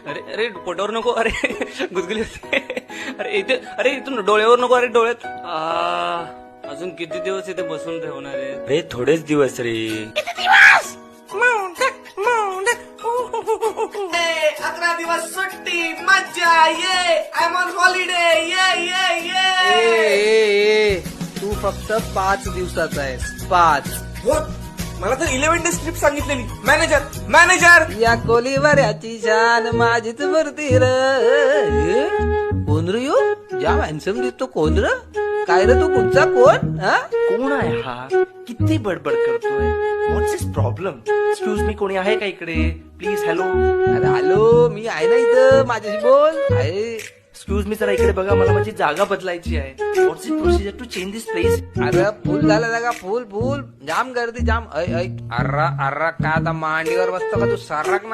अरे अरे पोटावर नको, अरे गुदगुली होते. अरे इथून डोळ्यावर नको, अरे डोळ्यात. अजून किती दिवस इथे बसून ठेवणार आहे? अरे थोडेच दिवस रे. 11 दिवस सुट्टी, मज्जा, ये आय एम ऑन हॉलिडे, ये. तू फक्त 5 दिवसाचा आहेस, 5. मला तर 11 डेज ट्रिप सांगितलेली. मॅनेजर या कोलीवर याची शान माझीच मूर्ती र. कोण रे यो? जाम हॅन्सम दिसतो. कोण र? काय रे तू? कुठचा कोण? हा? कोण आहे हा? किती बडबड करतोय? व्हॉट्स हिज प्रॉब्लेम? एक्सक्यूज मी, कोणी आहे का इकडे? प्लीज. हॅलो. अरे हॅलो, मी आहे ना इथं, माझ्याशी बोल. आहे. एक्सक्यूज मी, जरा इकडे बघा, मला माझी जागा बदलायची आहे. What's his procedure to change this place? अरे फुल झालं जागा, फुल जाम गर्दी जाम. अर्रा का आता मांडीवर बसतो का तू? सर्राक